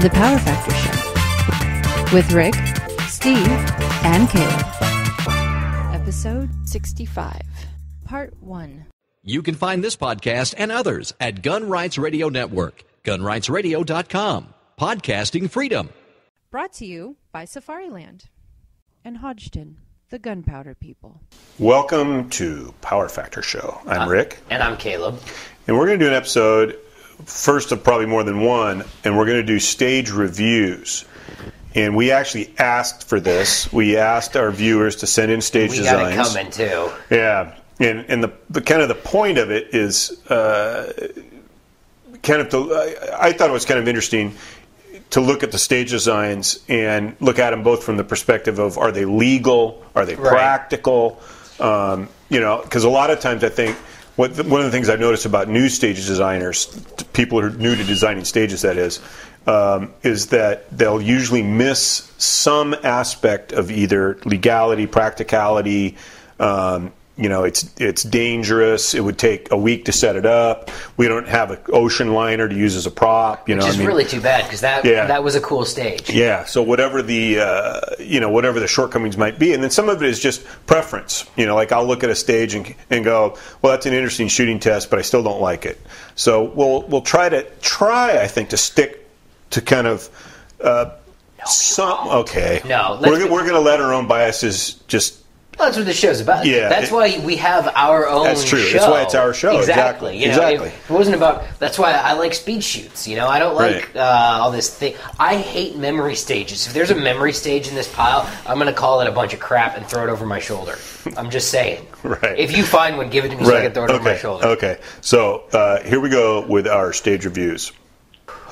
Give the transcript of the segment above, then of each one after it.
The Power Factor Show with Rick, Steve, and Caleb. Episode 65, Part 1. You can find this podcast and others at Gun Rights Radio Network, gunrightsradio.com. Podcasting freedom. Brought to you by Safariland and Hodgdon, the gunpowder people. Welcome to Power Factor Show. I'm Rick. And I'm Caleb. And we're going to do an episode, first of probably more than one, and we're going to do stage reviews. And we actually asked for this. We asked our viewers to send in stage designs. We got it coming, too. Yeah. And the kind of the point of it is I thought it was kind of interesting to look at the stage designs and look at them both from the perspective of, are they legal? Are they practical? Because a lot of times I think one of the things I've noticed about new stage designers, people who are new to designing stages, that is that they'll usually miss some aspect of either legality, practicality. It's dangerous. It would take a week to set it up. We don't have an ocean liner to use as a prop. Which is really too bad, because that was a cool stage. Yeah. So whatever the shortcomings might be, and then some of it is just preference. Like I'll look at a stage and go, well, that's an interesting shooting test, but I still don't like it. So we'll try I think to stick to kind of some. Okay. No, we're going to let our own biases just. Well, that's what the show's about. Yeah, that's why we have our own show. That's true. That's why it's our show. Exactly. Exactly. If it wasn't about... That's why I like speed shoots. I don't like all this thing. I hate memory stages. If there's a memory stage in this pile, I'm going to call it a bunch of crap and throw it over my shoulder. I'm just saying. Right. If you find one, give it to me so I can throw it over my shoulder. Okay. So here we go with our stage reviews.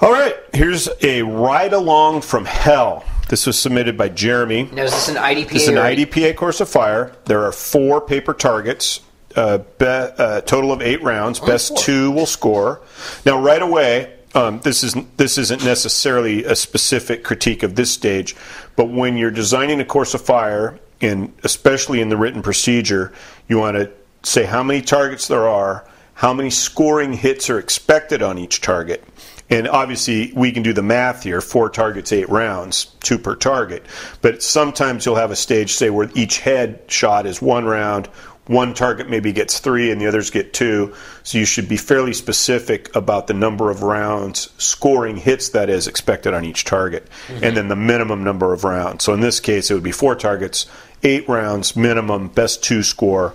All right. Here's a ride along from hell. This was submitted by Jeremy. Now, is this an IDPA? This is an IDPA course of fire. There are 4 paper targets, total of 8 rounds. Best 2 will score. Now, right away, this isn't necessarily a specific critique of this stage, but when you're designing a course of fire, and especially in the written procedure, you want to say how many targets there are, how many scoring hits are expected on each target. And obviously, we can do the math here, 4 targets, 8 rounds, 2 per target. But sometimes you'll have a stage, say, where each head shot is 1 round, one target maybe gets 3 and the others get 2. So you should be fairly specific about the number of rounds, scoring hits, that is, expected on each target, and then the minimum number of rounds. So in this case, it would be 4 targets, 8 rounds, minimum, best 2 score.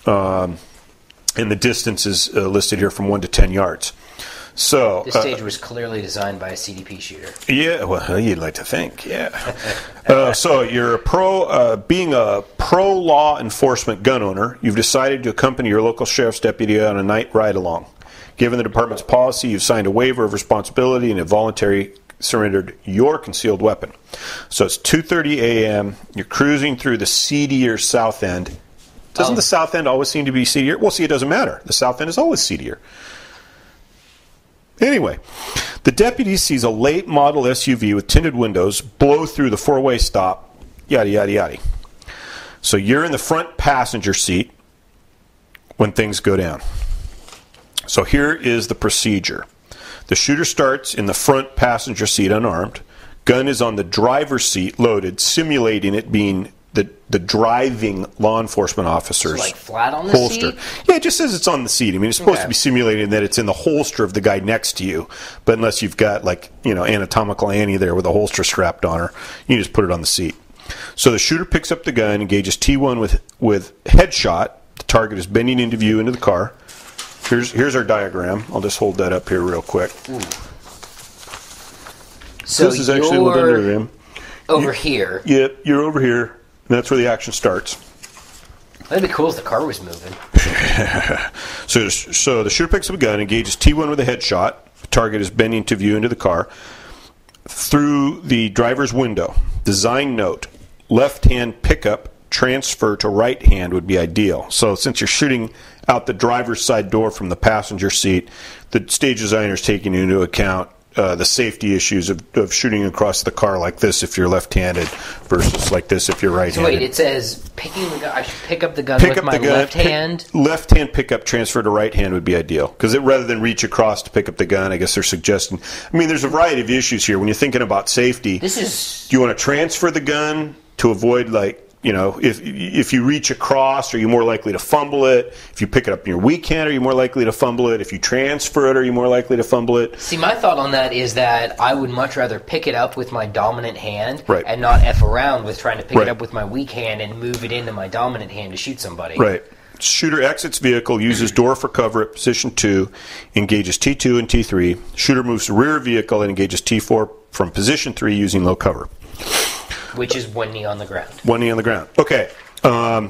And the distance is listed here from 1 to 10 yards. So this stage was clearly designed by a CDP shooter. Yeah, well, you'd like to think, yeah. So you're being a pro-law enforcement gun owner, you've decided to accompany your local sheriff's deputy on a night ride-along. Given the department's policy, you've signed a waiver of responsibility and have voluntarily surrendered your concealed weapon. So it's 2:30 a.m., you're cruising through the seedier South End. Doesn't the South End always seem to be seedier? Well, see, it doesn't matter. The South End is always seedier. Anyway, the deputy sees a late model SUV with tinted windows blow through the 4-way stop, yada, yada, yada. So you're in the front passenger seat when things go down. So here is the procedure. The shooter starts in the front passenger seat unarmed. Gun is on the driver's seat loaded, simulating it being the driving law enforcement officer's like flat on the holster. seat? Yeah, it just says it's on the seat. I mean, it's supposed to be simulating that it's in the holster of the guy next to you. But unless you've got, Anatomical Annie there with a holster strapped on her, you just put it on the seat. So the shooter picks up the gun, engages T1 with headshot. The target is bending into view into the car. Here's our diagram. I'll just hold that up here real quick. So this is actually a little diagram. Over here. Yep, you're over here. And that's where the action starts. That'd be cool if the car was moving. So the shooter picks up a gun, engages T1 with a headshot. The target is bending to view into the car. Through the driver's window. Design note, left hand pickup, transfer to right hand would be ideal. So since you're shooting out the driver's side door from the passenger seat, the stage designer is taking into account the safety issues of shooting across the car like this if you're left-handed versus like this if you're right-handed. So wait, it says picking the gun. I should pick up the gun with my left hand. Left-hand pickup, transfer to right hand would be ideal because rather than reach across to pick up the gun, I guess they're suggesting. I mean, there's a variety of issues here when you're thinking about safety. Do you want to transfer the gun to avoid if you reach across, are you more likely to fumble it? If you pick it up in your weak hand, are you more likely to fumble it? If you transfer it, are you more likely to fumble it? See, my thought on that is that I would much rather pick it up with my dominant hand and not F around with trying to pick it up with my weak hand and move it into my dominant hand to shoot somebody. Right. Shooter exits vehicle, uses door for cover at position 2, engages T2 and T3. Shooter moves to rear vehicle and engages T4 from position 3 using low cover. Which is one knee on the ground. One knee on the ground. Okay. I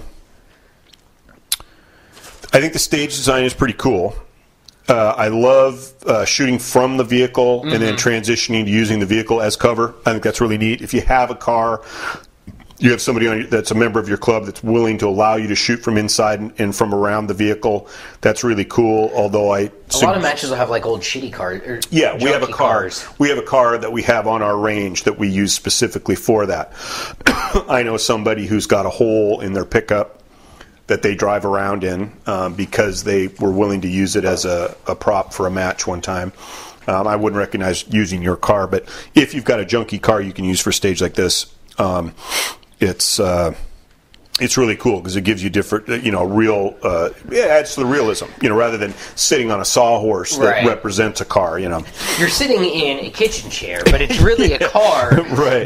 think the stage design is pretty cool. I love shooting from the vehicle and then transitioning to using the vehicle as cover. I think that's really neat. If you have a car, you have somebody that's a member of your club that's willing to allow you to shoot from inside and from around the vehicle, that's really cool. Although a lot of matches will have like old shitty cars. We have a car. We have a car that we have on our range that we use specifically for that. I know somebody who's got a hole in their pickup that they drive around in because they were willing to use it as a prop for a match one time. I wouldn't recognize using your car, but if you've got a junky car you can use for a stage like this, it's really cool because it gives you different, real. It adds to the realism, rather than sitting on a sawhorse that represents a car. You're sitting in a kitchen chair, but it's really a car.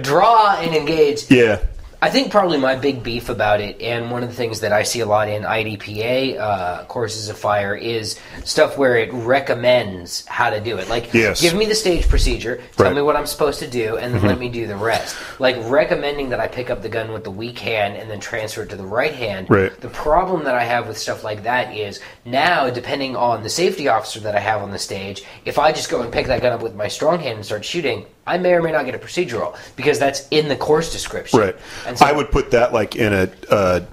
Draw and engage. Yeah. I think probably my big beef about it, and one of the things that I see a lot in IDPA courses of fire, is stuff where it recommends how to do it. Like, give me the stage procedure, tell me what I'm supposed to do, and then let me do the rest. Like, recommending that I pick up the gun with the weak hand and then transfer it to the right hand. The problem that I have with stuff like that is, now, depending on the safety officer that I have on the stage, if I just go and pick that gun up with my strong hand and start shooting, I may or may not get a procedural because that's in the course description. Right. And so I would put that like in a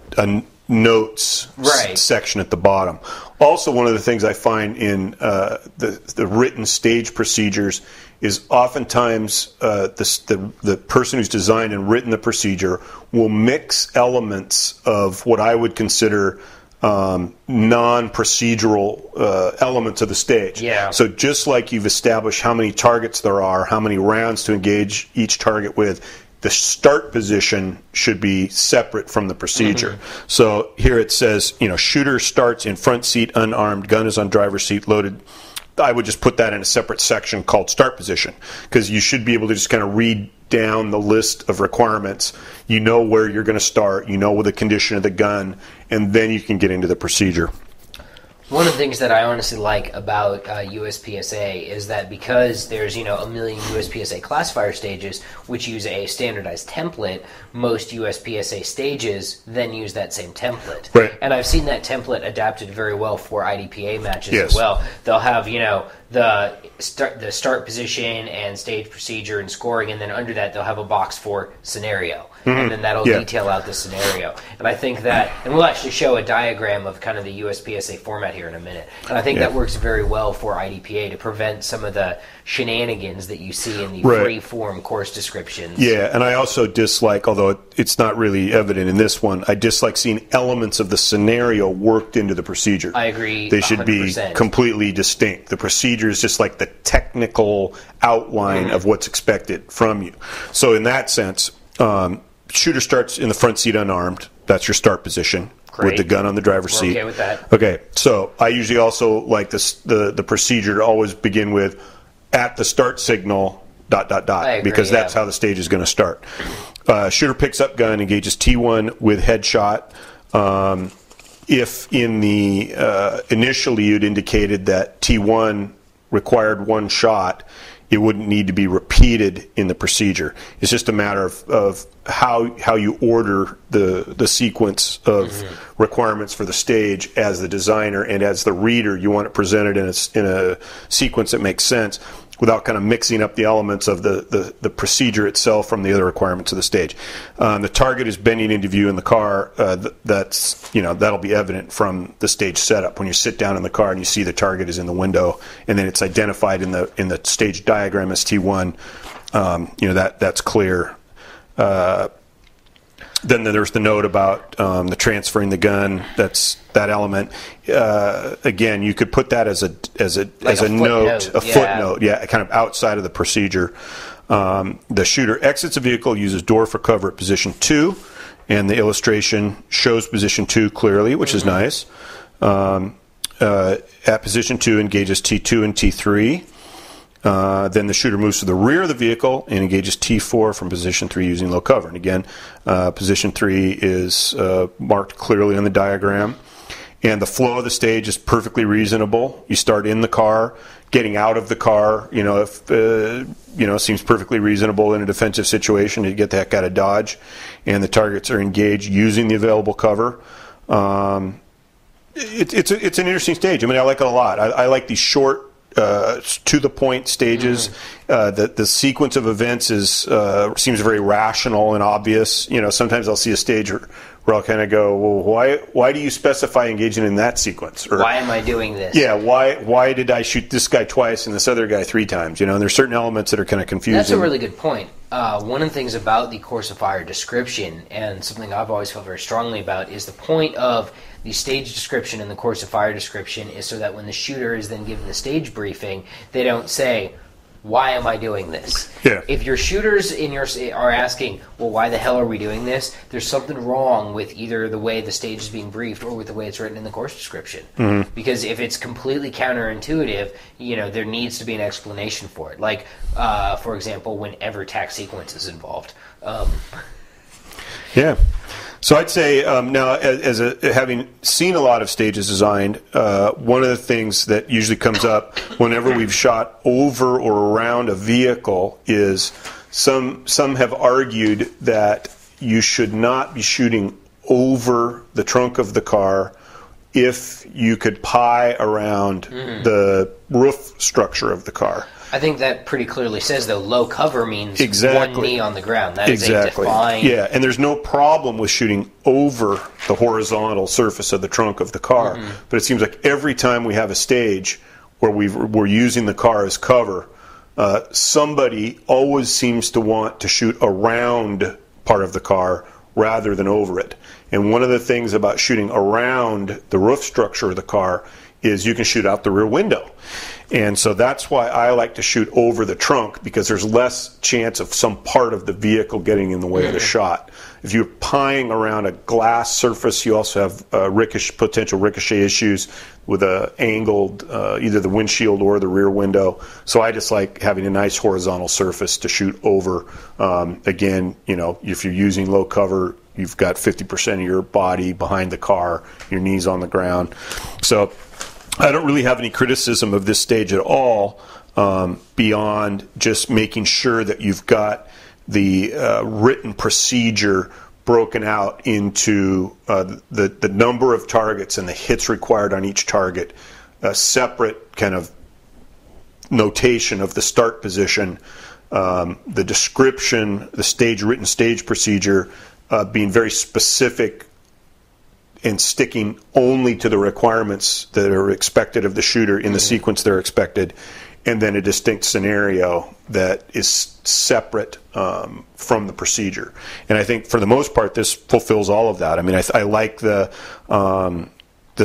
notes section at the bottom. Also, one of the things I find in the written stage procedures is oftentimes the person who's designed and written the procedure will mix elements of what I would consider non-procedural elements of the stage. So just like you've established how many targets there are, how many rounds to engage each target with, the start position should be separate from the procedure. So here it says, shooter starts in front seat, unarmed, gun is on driver's seat, loaded. I would just put that in a separate section called start position because you should be able to just kind of read down the list of requirements. You know where you're going to start, you know the condition of the gun, and then you can get into the procedure. One of the things that I honestly like about USPSA is that because there's, a million USPSA classifier stages which use a standardized template, most USPSA stages then use that same template. And I've seen that template adapted very well for IDPA matches as well. They'll have, the start position and stage procedure and scoring, and then under that they'll have a box for scenario. And then that'll detail out the scenario. And I think that, and we'll actually show a diagram of kind of the USPSA format here in a minute. And I think that works very well for IDPA to prevent some of the shenanigans that you see in the free-form course descriptions. And I also dislike, although it's not really evident in this one, I dislike seeing elements of the scenario worked into the procedure. I agree. They should 100%. Be completely distinct. The procedure is just like the technical outline of what's expected from you. So in that sense, shooter starts in the front seat unarmed. That's your start position. With the gun on the driver's seat. Okay with that. Okay, so I usually also like the procedure to always begin with at the start signal ... because that's how the stage is going to start. Shooter picks up gun, engages T1 with headshot. If in the initially you'd indicated that T1 required one shot, it wouldn't need to be repeated in the procedure. It's just a matter of how you order the sequence of requirements for the stage as the designer and as the reader. You want it presented in a sequence that makes sense. without kind of mixing up the elements of the procedure itself from the other requirements of the stage. The target is bending into view in the car. That'll be evident from the stage setup. When you sit down in the car and you see the target is in the window, and then it's identified in the stage diagram as T1, that's clear. Then there's the note about the transferring the gun. That's that element. Again, you could put that as a footnote, kind of outside of the procedure. The shooter exits a vehicle, uses door for cover at position 2, and the illustration shows position 2 clearly, which is nice. At position 2, engages T2 and T3. Then the shooter moves to the rear of the vehicle and engages T4 from position 3 using low cover. And again, position 3 is marked clearly on the diagram. And the flow of the stage is perfectly reasonable. You start in the car, getting out of the car, seems perfectly reasonable in a defensive situation to get the heck out of Dodge. And the targets are engaged using the available cover. It's an interesting stage. I mean, I like it a lot. I like these short, to the point stages. The sequence of events seems very rational and obvious. Sometimes I'll see a stage where I'll kind of go, well, why do you specify engaging in that sequence? Or why am I doing this? Yeah, why did I shoot this guy twice and this other guy 3 times? And there's certain elements that are kind of confusing. That's a really good point. One of the things about the course of fire description, and something I've always felt very strongly about, is the point of the stage description and the course of fire description is so that when the shooter is then given the stage briefing, they don't say, why am I doing this? Yeah. If your shooters are asking, well, why the hell are we doing this? There's something wrong with either the way the stage is being briefed or with the way it's written in the course description. Mm-hmm. Because if it's completely counterintuitive, there needs to be an explanation for it. Like, for example, whenever tack sequence is involved. Yeah. So I'd say now, having seen a lot of stages designed, one of the things that usually comes up whenever we've shot over or around a vehicle is some have argued that you should not be shooting over the trunk of the car if you could pie around the roof structure of the car. I think that pretty clearly says, though, low cover means one knee on the ground. That is a defined... Yeah, and there's no problem with shooting over the horizontal surface of the trunk of the car. Mm-hmm. But it seems like every time we have a stage where we're using the car as cover, somebody always seems to want to shoot around part of the car rather than over it. And one of the things about shooting around the roof structure of the car is you can shoot out the rear window. And so that's why I like to shoot over the trunk, because there's less chance of some part of the vehicle getting in the way of the shot. If you're pieing around a glass surface, you also have potential ricochet issues with angled either the windshield or the rear window. So I just like having a nice horizontal surface to shoot over. Again, if you're using low cover, you've got 50% of your body behind the car, your knees on the ground. So I don't really have any criticism of this stage at all, beyond just making sure that you've got the written procedure broken out into the number of targets and the hits required on each target, a separate kind of notation of the start position, the description, the written stage procedure, being very specific and sticking only to the requirements that are expected of the shooter in the sequence they're expected, and then a distinct scenario that is separate from the procedure. And I think for the most part this fulfills all of that. I mean, I like the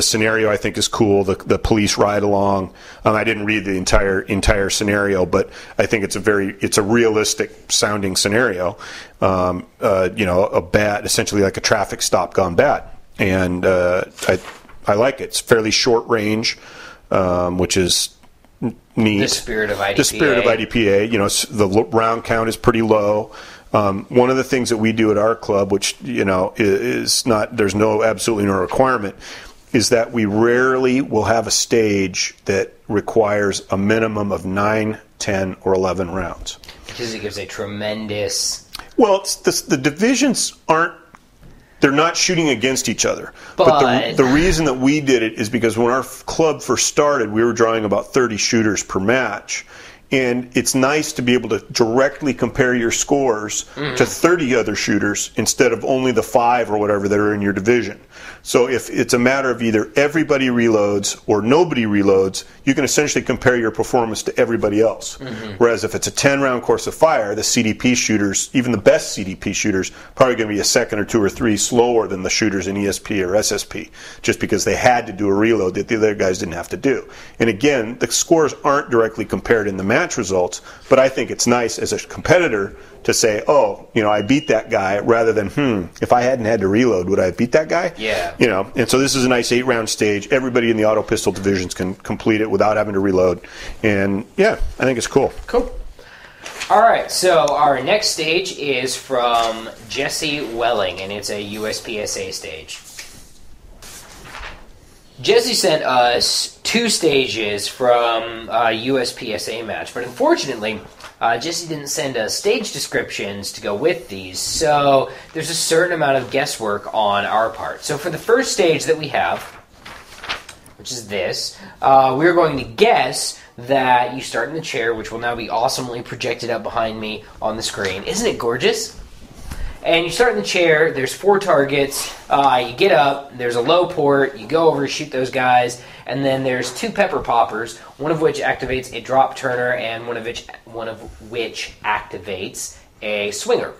scenario. I think is cool. The police ride along. I didn't read the entire scenario, but I think it's a realistic sounding scenario. Essentially like a traffic stop gone bad. And I like it. It's fairly short range, which is neat. The spirit of IDPA. The spirit of IDPA. The round count is pretty low. One of the things that we do at our club, which is not, there's absolutely no requirement, is that we rarely will have a stage that requires a minimum of 9, 10, or 11 rounds. Because it gives a tremendous... Well, the divisions aren't. They're not shooting against each other. But the reason that we did it is because when our club first started, we were drawing about 30 shooters per match. And it's nice to be able to directly compare your scores to 30 other shooters instead of only the 5 or whatever that are in your division. So if it's a matter of either everybody reloads or nobody reloads, you can essentially compare your performance to everybody else. Whereas if it's a 10-round course of fire, the CDP shooters, even the best CDP shooters, probably going to be a second or 2 or 3 slower than the shooters in ESP or SSP, just because they had to do a reload that the other guys didn't have to do. And again, the scores aren't directly compared in the match results, but I think it's nice as a competitor to say, oh, I beat that guy, rather than, if I hadn't had to reload, would I have beat that guy? Yeah. And so this is a nice 8-round stage. Everybody in the auto pistol divisions can complete it without having to reload. And, yeah, I think it's cool. Cool. All right, so our next stage is from Jesse Welling, and it's a USPSA stage. Jesse sent us 2 stages from a USPSA match, but unfortunately, Jesse didn't send us stage descriptions to go with these, so there's a certain amount of guesswork on our part. So for the first stage that we have, which is this, we're going to guess that you start in the chair, which will now be awesomely projected up behind me on the screen. Isn't it gorgeous? And you start in the chair, there's 4 targets, you get up, there's a low port, you go over, shoot those guys, and then there's 2 pepper poppers, one of which activates a drop turner, and one of which activates a swinger.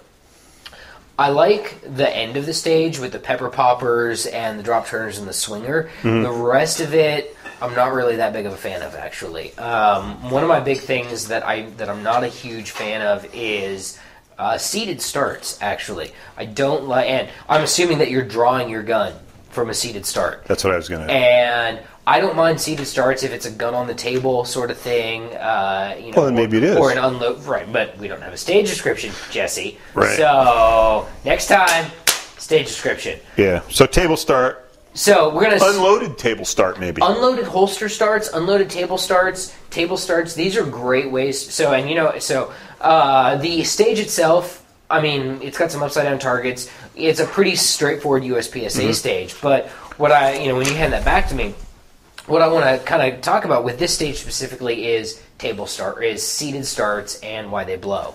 I like the end of the stage with the pepper poppers and the drop turners and the swinger. The rest of it, I'm not really that big of a fan of, actually. One of my big things that I'm not a huge fan of is seated starts, actually. I don't like, and I'm assuming that you're drawing your gun from a seated start. That's what I was going to. And I don't mind seated starts if it's a gun on the table sort of thing. Well, then maybe it is. Or an unload, right? But we don't have a stage description, Jesse. Right. So next time, stage description. Yeah. So table start. So we're gonna unloaded table start, maybe. Unloaded holster starts, unloaded table starts, These are great ways. So the stage itself, I mean, it's got some upside down targets. It's a pretty straightforward USPSA stage. But what when you hand that back to me, what I want to kind of talk about with this stage specifically is seated starts and why they blow.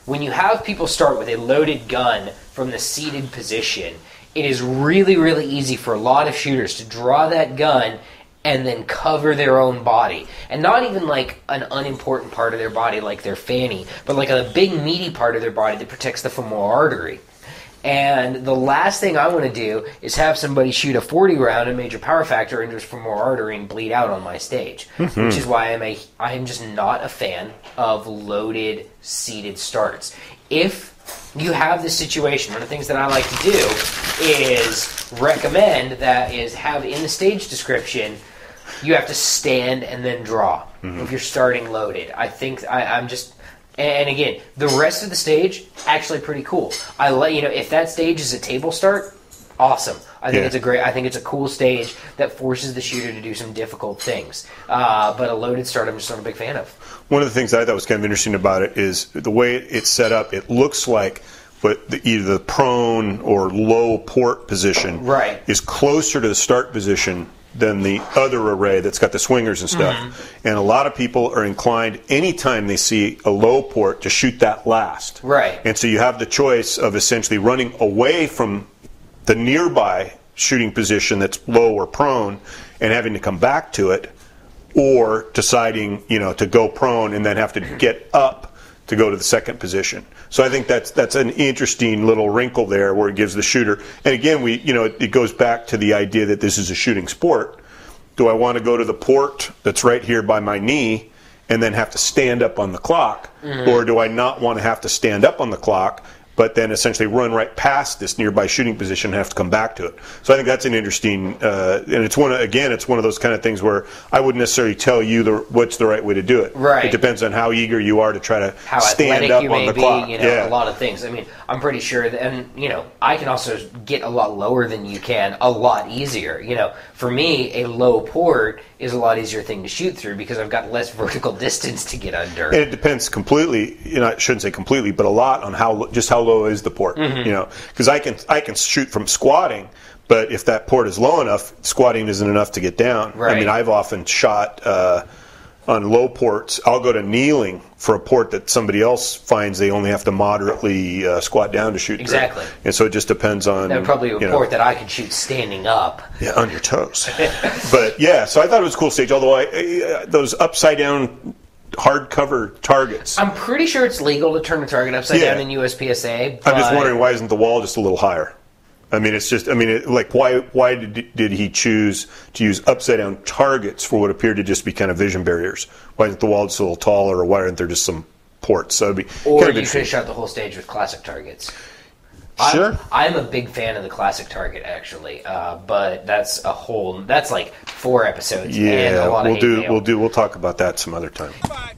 When you have people start with a loaded gun from the seated position, it is really, really easy for a lot of shooters to draw that gun and then cover their own body. And not even like an unimportant part of their body like their fanny, but like a big meaty part of their body that protects the femoral artery. And the last thing I want to do is have somebody shoot a 40 round and major power factor into his femoral artery and bleed out on my stage. Which is why I am just not a fan of loaded seated starts. If you have this situation, one of the things that I like to do is recommend have in the stage description, you have to stand and then draw if you're starting loaded. I think I'm just... And again, the rest of the stage, actually pretty cool. If that stage is a table start, awesome. I think it's a cool stage that forces the shooter to do some difficult things. But a loaded start, I'm just not a big fan of. One of the things I thought was kind of interesting about it is the way it's set up. It looks like either the prone or low port position is closer to the start position than the other array that's got the swingers and stuff. And a lot of people are inclined, anytime they see a low port, to shoot that last. Right. And so you have the choice of essentially running away from the nearby shooting position that's low or prone and having to come back to it, or deciding, to go prone and then have to get up to go to the second position. So I think that's an interesting little wrinkle there where it gives the shooter. And again, it goes back to the idea that this is a shooting sport. Do I want to go to the port that's right here by my knee and then have to stand up on the clock, or do I not want to have to stand up on the clock, but then essentially run right past this nearby shooting position and have to come back to it? So I think that's an interesting, and it's one of those kind of things where I wouldn't necessarily tell you what's the right way to do it. Right. It depends on how eager you are to try to how stand up on the clock. A lot of things. I mean, I'm pretty sure that, and I can also get a lot lower than you can, a lot easier. For me, a low port is a lot easier thing to shoot through because I've got less vertical distance to get under. And it depends completely, I shouldn't say completely, but a lot on how low is the port. Because I can shoot from squatting, but if that port is low enough, squatting isn't enough to get down. Right. I mean, I've often shot on low ports, I'll go to kneeling for a port that somebody else finds they only have to moderately squat down to shoot exactly. through. And so it just depends on... That would probably be a port that I could shoot standing up. Yeah, on your toes. But yeah, so I thought it was a cool stage, although those upside down hardcover targets. I'm pretty sure it's legal to turn a target upside down in USPSA. I'm just wondering, why isn't the wall just a little higher? I mean, it's just, why did he choose to use upside down targets for what appeared to just be kind of vision barriers? Why isn't the wall just a little taller, or why aren't there just some ports? So it'd be or kind of you could have shot the whole stage with classic targets. Sure. I'm a big fan of the classic target, actually, but that's like 4 episodes. Yeah, and a lot of we'll talk about that some other time. Bye.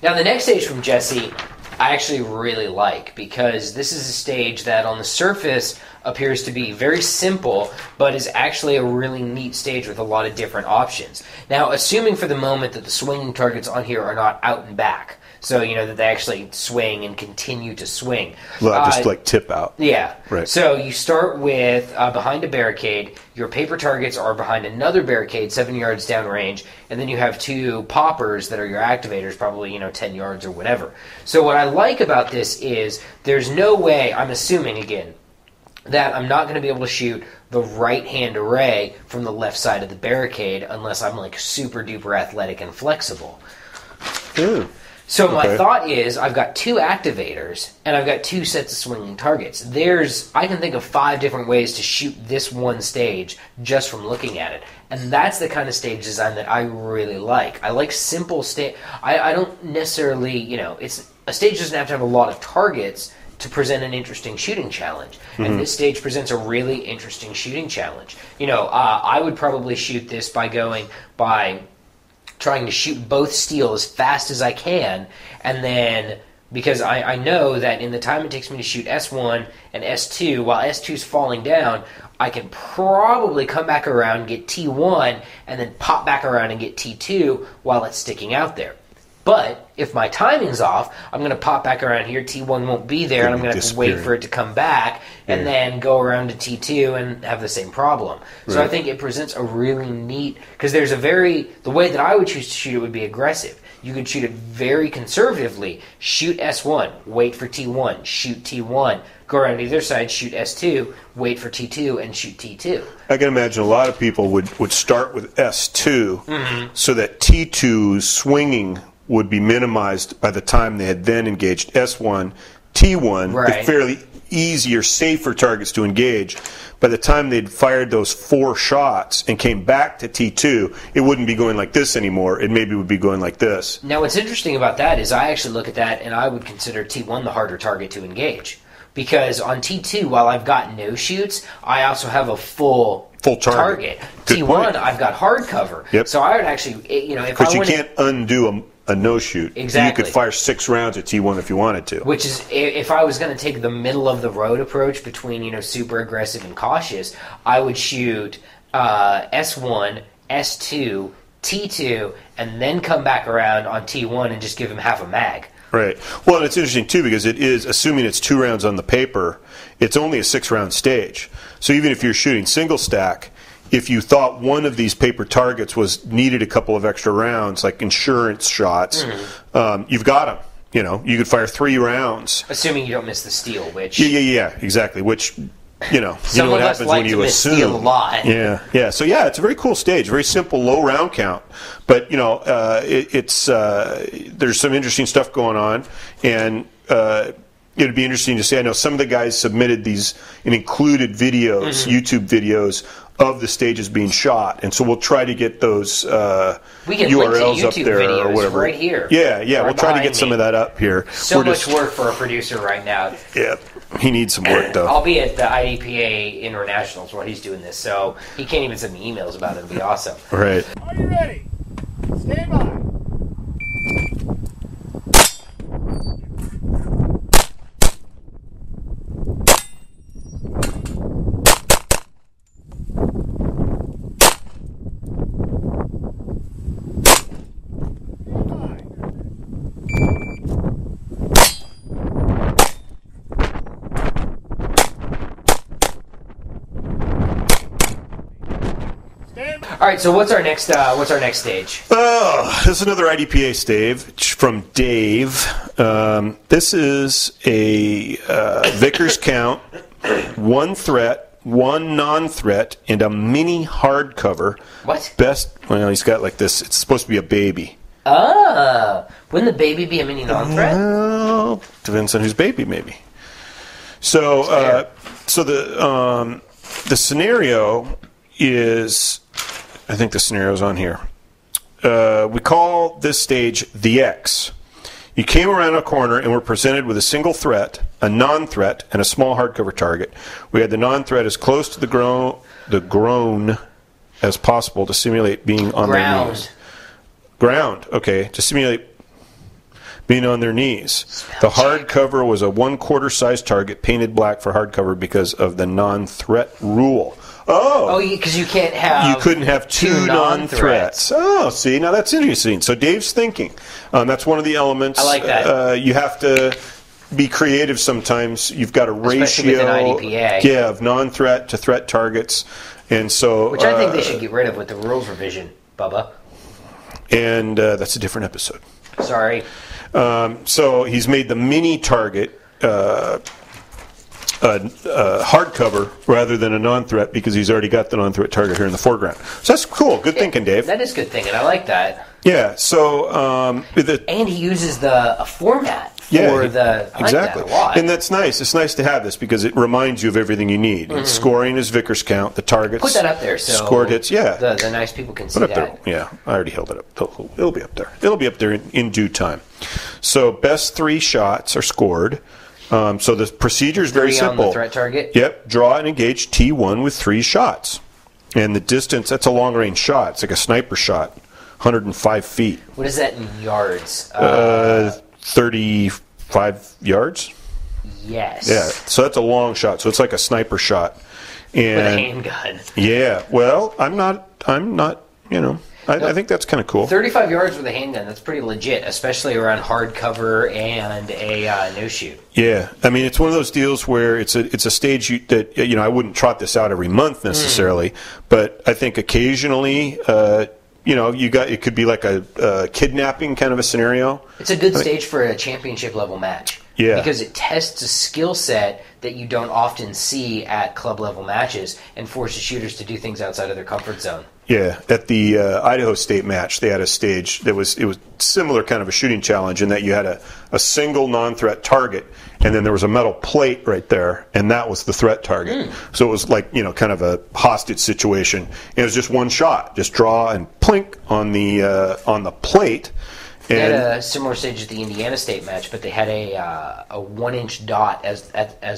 Now, the next stage from Jesse, I actually really like, because this is a stage that on the surface appears to be very simple, but is actually a really neat stage with a lot of different options. Now, assuming for the moment that the swinging targets on here are not out and back, so, that they actually swing and continue to swing. Just like tip out. Yeah. Right. So you start with behind a barricade. Your paper targets are behind another barricade 7 yards downrange, and then you have 2 poppers that are your activators, probably 10 yards or whatever. So what I like about this is there's no way, I'm assuming again, that I'm not going to be able to shoot the right-hand array from the left side of the barricade unless I'm like super duper athletic and flexible. Ooh. So my thought is, I've got 2 activators, and I've got 2 sets of swinging targets. I can think of 5 different ways to shoot this one stage just from looking at it. And that's the kind of stage design that I really like. I like simple stage. I don't necessarily, a stage doesn't have to have a lot of targets to present an interesting shooting challenge. And this stage presents a really interesting shooting challenge. I would probably shoot this by trying to shoot both steel as fast as I can, and then, because I know that in the time it takes me to shoot S1 and S2, while S2's falling down, I can probably come back around, get T1, and then pop back around and get T2 while it's sticking out there. But if my timing's off, I'm going to pop back around here, T1 won't be there, and I'm going to have to wait for it to come back, and then go around to T2 and have the same problem. So I think it presents a really neat, because the way that I would choose to shoot it would be aggressive. You could shoot it very conservatively, shoot S1, wait for T1, shoot T1, go around to either side, shoot S2, wait for T2, and shoot T2. I can imagine a lot of people would start with S2 so that T2's swinging would be minimized by the time they had then engaged S1, T1, the fairly easier, safer targets to engage. By the time they'd fired those 4 shots and came back to T2, it wouldn't be going like this anymore. It maybe would be going like this. Now, what's interesting about that is I actually look at that and I would consider T1 the harder target to engage. Because on T2, while I've got no shoots, I also have a full target. Good T1, point. I've got hard cover. Yep. So I would actually, if because you can't undo a no shoot. Exactly. You could fire 6 rounds at T1 if you wanted to. Which is, if I was going to take the middle of the road approach between super aggressive and cautious, I would shoot S1, S2, T2, and then come back around on T1 and just give him half a mag. Right. Well, and it's interesting, too, because it is, assuming it's 2 rounds on the paper, it's only a 6-round stage. So even if you're shooting single stack, if you thought one of these paper targets needed a couple of extra rounds, like insurance shots, you've got them. You could fire 3 rounds. Assuming you don't miss the steel, which... Yeah, exactly, which... you know what happens when you assume. A lot. Yeah. So it's a very cool stage, very simple, low round count, but it's there's some interesting stuff going on, and it'd be interesting to see. I know some of the guys submitted these and included videos, YouTube videos of the stages being shot, and so we'll try to get those we can URLs link to up there videos or whatever. Right here. Yeah, we'll try to get some of that up here. So much work for a producer right now. Yeah, he needs some work though. I'll be at the IDPA Internationals while he's doing this, so he can't even send me emails about it. It'd be awesome. Right. Are you ready? Stand by. All right, so what's our next stage? This is another IDPA stage from Dave. This is a Vickers count, 1 threat, 1 non-threat, and a mini hardcover. What? Well, he's got like this. It's supposed to be a baby. Wouldn't the baby be a mini non-threat? Well, depends on whose baby, maybe. So, the scenario is, I think the scenario's on here. We call this stage the X. You came around a corner and were presented with a single threat, a non-threat, and a small hardcover target. We had the non-threat as close to the groan as possible to simulate being on their knees. Ground, okay, to simulate being on their knees. The hardcover was a 1/4 size target, painted black for hardcover because of the non-threat rule. Oh, because you can't have... You couldn't have two non-threats. Oh, see, now that's interesting. So Dave's thinking. That's one of the elements. I like that. You have to be creative sometimes. You've got a Especially ratio with an IDPA. of non-threat to threat targets. And so, which I think they should get rid of with the rules revision, Bubba. And that's a different episode. Sorry. So he's made the mini target hardcover rather than a non-threat because he's already got the non-threat target here in the foreground. So that's cool. Good thinking, Dave. That is good thinking. I like that. Yeah. So and he uses the format for the I exactly. like that a lot. And that's nice. It's nice to have this because it reminds you of everything you need. Mm-hmm. Scoring is Vickers count. The targets. Put that up there so scored hits. Yeah. The nice people can see Put up that. There. Yeah. I already held it up. It'll be up there. It'll be up there in due time. So best 3 shots are scored. So the procedure is very simple. On the threat target? Yep. Draw and engage T1 with 3 shots. And the distance, that's a long-range shot. It's like a sniper shot, 105 feet. What is that in yards? 35 yards? Yes. Yeah. So that's a long shot. So it's like a sniper shot. And, with a handgun. Yeah. Well, I'm not, I think that's kind of cool. 35 yards with a handgun, that's pretty legit, especially around hardcover and a no-shoot. Yeah. I mean, it's one of those deals where it's a stage that I wouldn't trot this out every month necessarily, but I think occasionally, it could be like a kidnapping kind of a scenario. It's a good stage for a championship level match. Yeah. Because it tests a skill set that you don't often see at club level matches and forces shooters to do things outside of their comfort zone. Yeah, at the Idaho State match, they had a stage it was similar kind of a shooting challenge in that you had a single non-threat target, and then there was a metal plate right there, and that was the threat target. So it was like kind of a hostage situation. And it was just one shot, just draw and plink on the plate. They had a similar stage at the Indiana State match, but they had a 1-inch dot as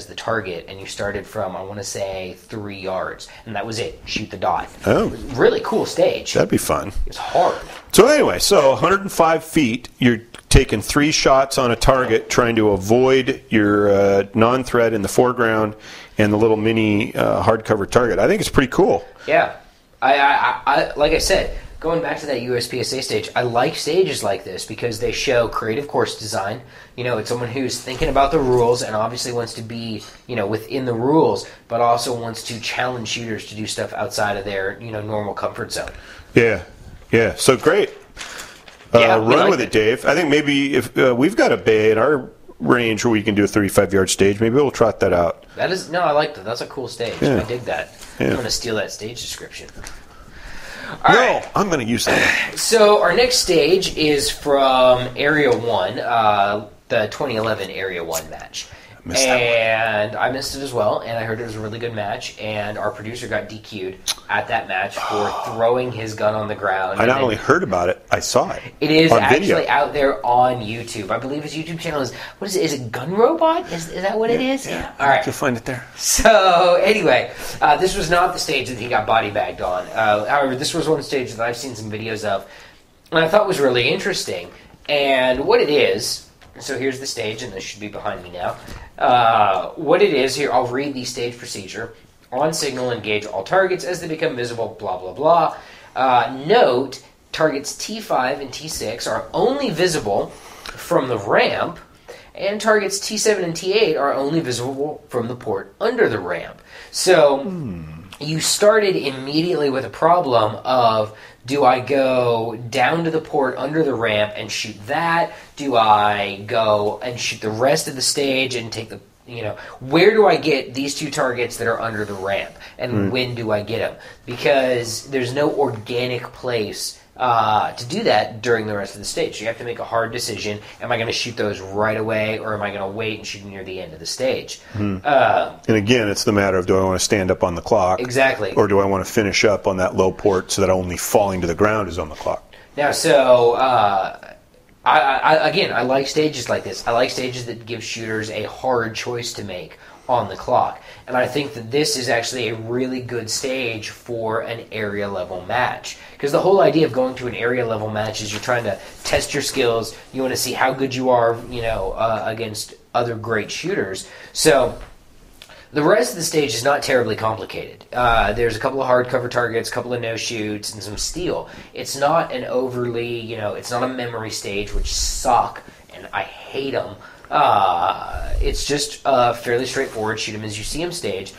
the target, and you started from, I want to say, 3 yards, and that was it. Shoot the dot. Oh. It was a really cool stage. That'd be fun. It was hard. So anyway, 105 feet, you're taking 3 shots on a target, trying to avoid your non-threat in the foreground and the little mini hardcover target. I think it's pretty cool. Yeah. I like I said, going back to that USPSA stage, I like stages like this because they show creative course design. It's someone who's thinking about the rules and obviously wants to be, within the rules, but also wants to challenge shooters to do stuff outside of their, normal comfort zone. Yeah. Yeah. So great. Run with it, Dave. I think maybe if we've got a bay in our range where we can do a 35-yard stage, maybe we'll trot that out. I like that. That's a cool stage. Yeah. I dig that. Yeah. I'm going to steal that stage description. All right. I'm going to use that. So our next stage is from Area 1, the 2011 Area 1 match. I missed it as well, and I heard it was a really good match, and our producer got DQ'd at that match for throwing his gun on the ground. I not only heard about it, I saw it. It is on actually video. out there on YouTube. I believe his YouTube channel is, what is it? Is it Gun Robot? Is that what it is? Yeah. All right. You'll find it there. So, anyway, this was not the stage that he got body bagged on. However, this was one stage that I've seen some videos of, and I thought was really interesting. And what it is... So here's the stage, and this should be behind me now. What it is here, I'll read the stage procedure. On signal, engage all targets as they become visible, blah, blah, blah. Note, targets T5 and T6 are only visible from the ramp, and targets T7 and T8 are only visible from the port under the ramp. So, you started immediately with a problem of, do I go down to the port under the ramp and shoot that? Do I go and shoot the rest of the stage and take the, where do I get these two targets that are under the ramp? And when do I get them? Because there's no organic place to do that during the rest of the stage. You have to make a hard decision. Am I going to shoot those right away, or am I going to wait and shoot near the end of the stage? And again, it's the matter of, do I want to stand up on the clock? Exactly. Or do I want to finish up on that low port so that only falling to the ground is on the clock? Now, so, I like stages like this. I like stages that give shooters a hard choice to make on the clock. And I think that this is actually a really good stage for an area level match. Because the whole idea of going to an area level match is you're trying to test your skills. You want to see how good you are, against other great shooters. So the rest of the stage is not terribly complicated. There's a couple of hardcover targets, a couple of no-shoots, and some steel. It's not an overly, it's not a memory stage, which suck, and I hate them. It's just a fairly straightforward shoot 'em as you see 'em stage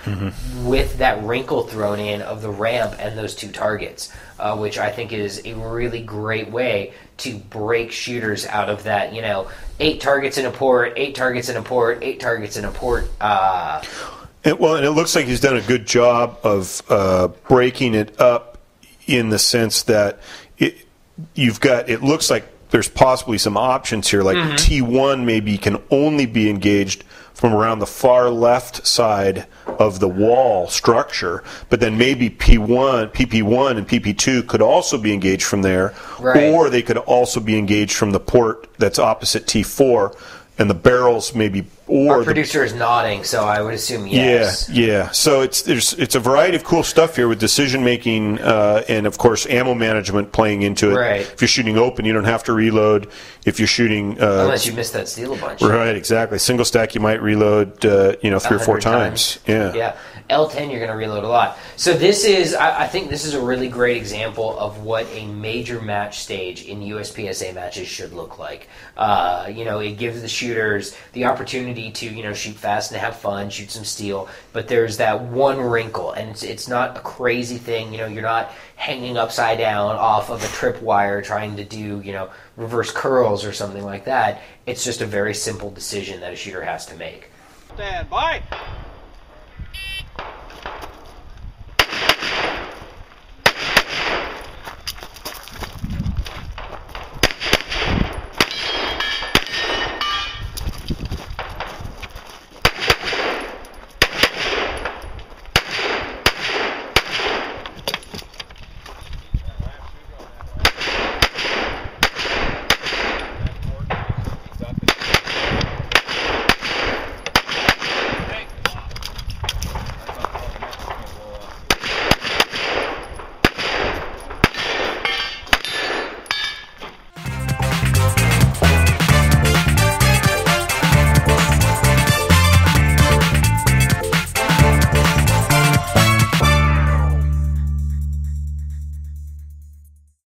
with that wrinkle thrown in of the ramp and those two targets, which I think is a really great way to break shooters out of that, 8 targets in a port, 8 targets in a port, 8 targets in a port. And it looks like he's done a good job of breaking it up in the sense that it looks like there's possibly some options here, like T1 maybe can only be engaged from around the far left side of the wall structure, but then maybe PP1 and PP2 could also be engaged from there, or they could also be engaged from the port that's opposite T4, and the barrels maybe. Our producer is nodding, so I would assume yes. Yeah. So it's a variety of cool stuff here with decision making and of course ammo management playing into it. Right. If you're shooting open, you don't have to reload. If you're shooting, unless you miss that steel a bunch. Right. Exactly. Single stack, you might reload 3 or 4 times. Yeah. L10, you're going to reload a lot. So this is, I think this is a really great example of what a major match stage in USPSA matches should look like. It gives the shooters the opportunity to, shoot fast and have fun, shoot some steel, but there's that one wrinkle, and it's not a crazy thing. You're not hanging upside down off of a tripwire trying to do, reverse curls or something like that. It's just a very simple decision that a shooter has to make. Stand by.